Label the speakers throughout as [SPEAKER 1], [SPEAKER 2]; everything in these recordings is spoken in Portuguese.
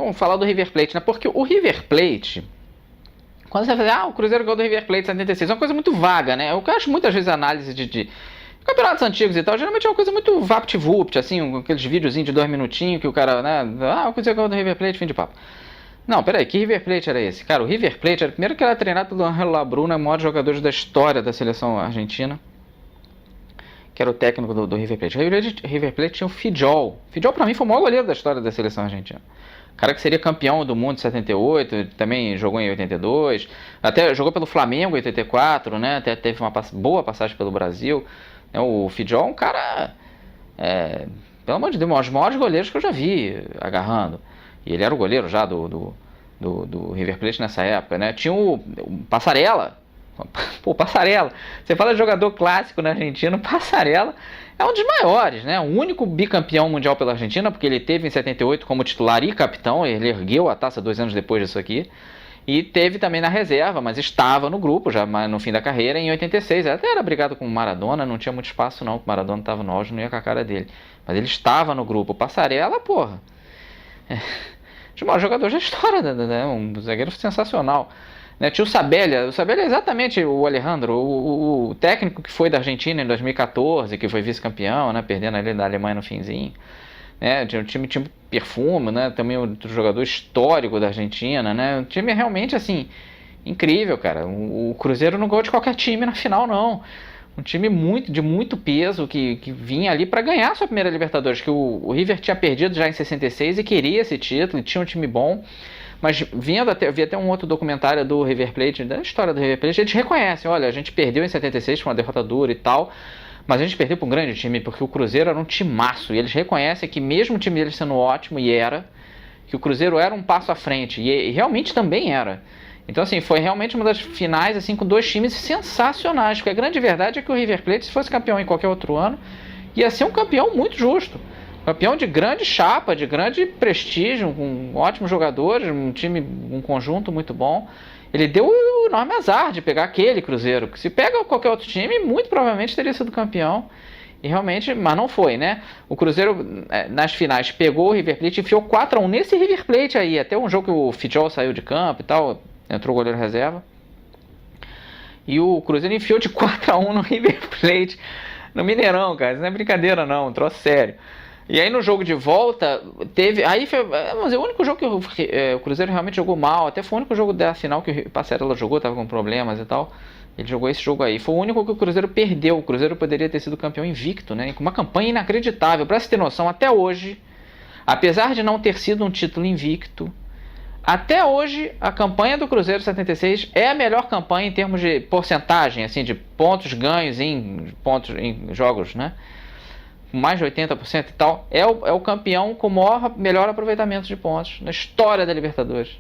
[SPEAKER 1] Vamos falar do River Plate, né? Porque o River Plate, quando você vai fazer, o Cruzeiro ganhou do River Plate em 76, é uma coisa muito vaga, né? Eu acho muitas vezes a análise de campeonatos antigos e tal, geralmente é uma coisa muito vapt-vupt, assim, aqueles videozinhos de 2 minutinhos que o cara, né? O Cruzeiro ganhou do River Plate, fim de papo. Não, peraí, que River Plate era esse? Cara, o River Plate era primeiro que era treinado pelo Ángelo Labruna, o maior jogador da história da seleção argentina, que era o técnico do River Plate. O River Plate tinha o Fidjol. Fidjol, pra mim, foi o maior goleiro da história da seleção argentina. O cara que seria campeão do mundo em 78, também jogou em 82, até jogou pelo Flamengo em 84, né? Até teve uma boa passagem pelo Brasil. O Fidjol é um cara, pelo amor de Deus, um dos maiores goleiros que eu já vi agarrando. E ele era o goleiro já do River Plate nessa época, né? Tinha o Passarella. Pô, Passarella. Você fala de jogador clássico na Argentina, o Passarella é um dos maiores, né? O único bicampeão mundial pela Argentina, porque ele teve em 78 como titular e capitão, ele ergueu a taça 2 anos depois disso aqui. E teve também na reserva, mas estava no grupo já no fim da carreira em 86. Ele até era brigado com o Maradona, não tinha muito espaço não, o Maradona estava no auge, não ia com a cara dele. Mas ele estava no grupo. O Passarella, porra, o maior jogador da história, né? Um zagueiro sensacional. Tinha o Sabella é exatamente o Alejandro, o técnico que foi da Argentina em 2014, que foi vice-campeão, né? Perdendo ali da Alemanha no finzinho. Tinha um time Perfume, né? Também outro jogador histórico da Argentina, né? Um time realmente, assim, incrível, cara. O Cruzeiro não ganhou de qualquer time na final, não. Um time de muito peso que vinha ali para ganhar a sua primeira Libertadores, que o River tinha perdido já em 66 e queria esse título, e tinha um time bom. Mas vi até um outro documentário do River Plate, da história do River Plate, eles reconhecem, olha, a gente perdeu em 76, foi uma derrota dura e tal, mas a gente perdeu para um grande time, porque o Cruzeiro era um timaço, e eles reconhecem que mesmo o time deles sendo ótimo, que o Cruzeiro era um passo à frente, e realmente também era. Então, assim, foi realmente uma das finais, assim, com 2 times sensacionais, porque a grande verdade é que o River Plate, se fosse campeão em qualquer outro ano, ia ser um campeão muito justo. Campeão de grande chapa, de grande prestígio, com ótimos jogadores, um time, um conjunto muito bom. Ele deu o enorme azar de pegar aquele Cruzeiro, que se pega qualquer outro time, muito provavelmente teria sido campeão. E realmente, mas não foi, né? O Cruzeiro, nas finais, pegou o River Plate e enfiou 4-1 nesse River Plate aí. Até um jogo que o Fidjol saiu de campo e tal, entrou o goleiro reserva. E o Cruzeiro enfiou de 4-1 no River Plate, no Mineirão, cara. Isso não é brincadeira não, um troço sério. E aí no jogo de volta, teve... Aí foi, vamos dizer, o único jogo que o Cruzeiro realmente jogou mal, até foi o único jogo da final que o Passarella jogou, tava com problemas e tal. Ele jogou esse jogo aí. Foi o único que o Cruzeiro perdeu. O Cruzeiro poderia ter sido campeão invicto, né? Com uma campanha inacreditável. Pra você ter noção, até hoje, apesar de não ter sido um título invicto, até hoje a campanha do Cruzeiro 76 é a melhor campanha em termos de porcentagem, assim, de pontos ganhos em jogos, né? Com mais de 80% e tal. É o campeão com o melhor aproveitamento de pontos na história da Libertadores.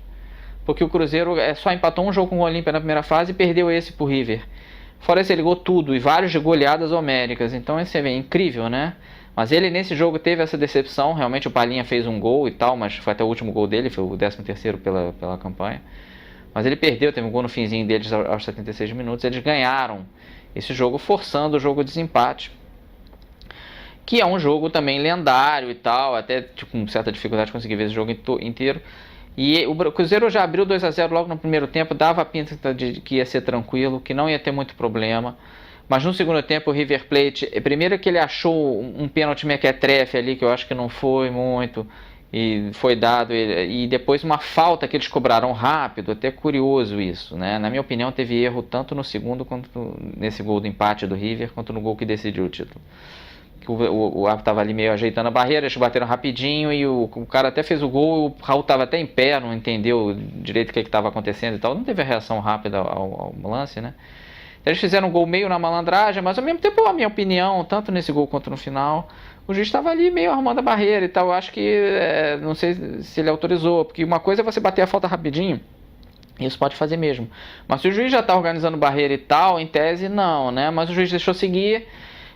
[SPEAKER 1] Porque o Cruzeiro só empatou um jogo com o Olímpia na primeira fase e perdeu esse pro River. Fora isso, ele ligou tudo e vários de goleadas homéricas. Então esse é incrível, né? Mas ele nesse jogo teve essa decepção. Realmente o Palhinha fez um gol e tal, mas foi até o último gol dele, foi o 13º pela campanha. Mas ele perdeu, teve um gol no finzinho deles aos 76 minutos. Eles ganharam esse jogo, forçando o jogo de desempate. Que é um jogo também lendário e tal, até com certa dificuldade de conseguir ver esse jogo inteiro. E o Cruzeiro já abriu 2-0 logo no primeiro tempo, dava a pinta de que ia ser tranquilo, que não ia ter muito problema. Mas no segundo tempo o River Plate, primeiro que ele achou um pênalti mequetrefe ali, que eu acho que não foi muito, e foi dado, e depois uma falta que eles cobraram rápido, até curioso isso, né? Na minha opinião teve erro tanto no segundo quanto nesse gol do empate do River, quanto no gol que decidiu o título. O árbitro estava ali meio ajeitando a barreira, eles bateram rapidinho e o cara até fez o gol, o Raul estava até em pé, não entendeu direito o que estava acontecendo e tal, não teve a reação rápida ao lance, né? Eles fizeram um gol meio na malandragem, mas ao mesmo tempo, a minha opinião, tanto nesse gol quanto no final, o juiz estava ali meio arrumando a barreira e tal, eu acho que, não sei se ele autorizou, porque uma coisa é você bater a falta rapidinho, isso pode fazer mesmo, mas se o juiz já está organizando barreira e tal, em tese não, né? Mas o juiz deixou seguir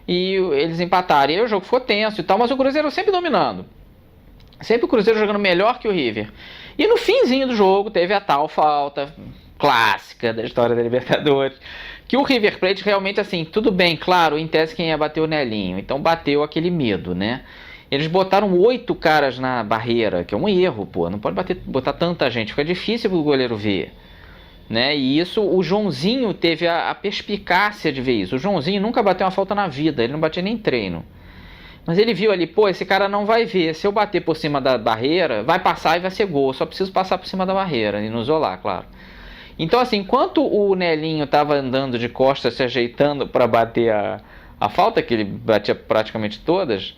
[SPEAKER 1] e eles empataram, e aí o jogo ficou tenso e tal, mas o Cruzeiro sempre dominando, sempre o Cruzeiro jogando melhor que o River. E no finzinho do jogo teve a tal falta clássica da história da Libertadores, que o River Plate realmente, assim, tudo bem, claro, em tese quem ia bater o Nelinho, então bateu aquele medo, né? Eles botaram 8 caras na barreira, que é um erro, pô. Não pode botar tanta gente, fica difícil pro goleiro ver. Né? E isso, o Joãozinho teve a perspicácia de ver isso. O Joãozinho nunca bateu uma falta na vida, ele não batia nem em treino. Mas ele viu ali, pô, esse cara não vai ver. Se eu bater por cima da barreira, vai passar e vai ser gol. Só preciso passar por cima da barreira e não isolar, claro. Então, assim, enquanto o Nelinho estava andando de costas, se ajeitando para bater a falta, que ele batia praticamente todas,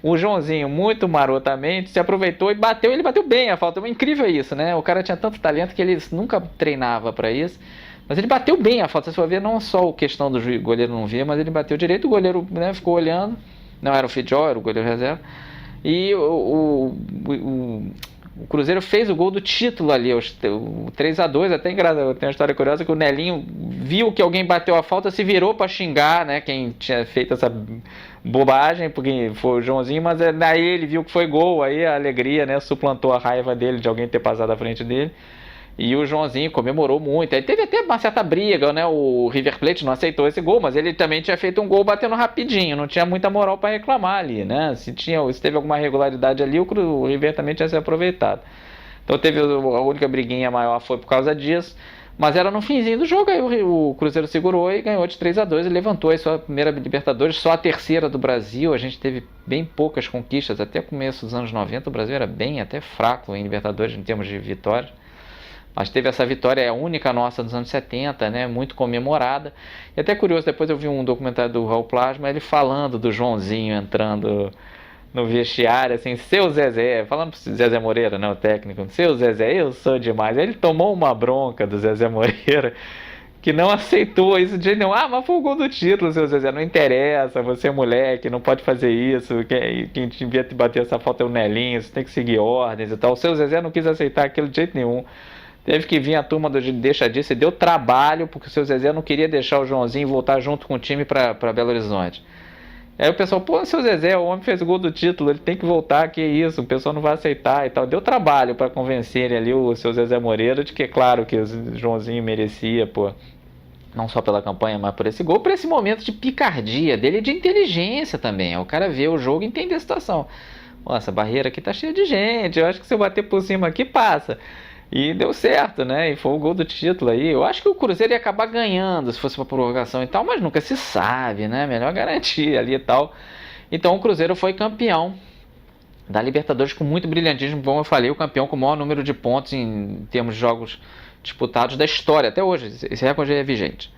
[SPEAKER 1] o Joãozinho, muito marotamente, se aproveitou e bateu. Ele bateu bem a falta. É incrível isso, né? O cara tinha tanto talento que ele nunca treinava para isso. Mas ele bateu bem a falta. Se for ver, não só a questão do goleiro não ver, mas ele bateu direito. O goleiro, né, ficou olhando. Não era o Fidjó, era o goleiro reserva. E o Cruzeiro fez o gol do título ali, o 3-2, até engraçado. Tem uma história curiosa que o Nelinho viu que alguém bateu a falta, se virou para xingar, né, quem tinha feito essa bobagem, porque foi o Joãozinho, mas daí ele viu que foi gol, aí a alegria, né, suplantou a raiva dele de alguém ter passado à frente dele. E o Joãozinho comemorou muito. Aí teve até uma certa briga, né? O River Plate não aceitou esse gol, mas ele também tinha feito um gol batendo rapidinho. Não tinha muita moral para reclamar ali, né? Se teve alguma irregularidade ali, o River também tinha se aproveitado. Então teve a única briguinha maior foi por causa disso. Mas era no finzinho do jogo, aí o Cruzeiro segurou e ganhou de 3-2 e levantou aí sua primeira Libertadores, só a terceira do Brasil. A gente teve bem poucas conquistas, até o começo dos anos 90 o Brasil era bem até fraco em Libertadores em termos de vitórias. Mas teve essa vitória, é a única nossa dos anos 70, né? Muito comemorada. E até curioso, depois eu vi um documentário do Raul Plasma, ele falando do Joãozinho entrando no vestiário, assim, seu Zezé, falando pro Zezé Moreira, né, o técnico, seu Zezé, eu sou demais. Ele tomou uma bronca do Zezé Moreira, que não aceitou isso de jeito nenhum. Ah, mas foi o gol do título, seu Zezé, não interessa, você é moleque, não pode fazer isso, quem devia te bater essa falta é o Nelinho, você tem que seguir ordens e tal. O seu Zezé não quis aceitar aquilo de jeito nenhum. Teve que vir a turma do Deixa Disso e deu trabalho, porque o seu Zezé não queria deixar o Joãozinho voltar junto com o time para Belo Horizonte. Aí o pessoal, pô, seu Zezé, o homem fez o gol do título, ele tem que voltar, que isso, o pessoal não vai aceitar e tal. Deu trabalho para convencerem ali o seu Zezé Moreira de que é claro que o Joãozinho merecia, pô, não só pela campanha, mas por esse gol, por esse momento de picardia dele e de inteligência também. O cara vê o jogo e entende a situação. Nossa, essa barreira aqui tá cheia de gente, eu acho que se eu bater por cima aqui, passa. E deu certo, né? E foi o gol do título aí. Eu acho que o Cruzeiro ia acabar ganhando se fosse pra prorrogação e tal, mas nunca se sabe, né? Melhor garantir ali e tal. Então o Cruzeiro foi campeão da Libertadores com muito brilhantismo. Como eu falei, o campeão com o maior número de pontos em termos de jogos disputados da história até hoje. Esse recorde é vigente.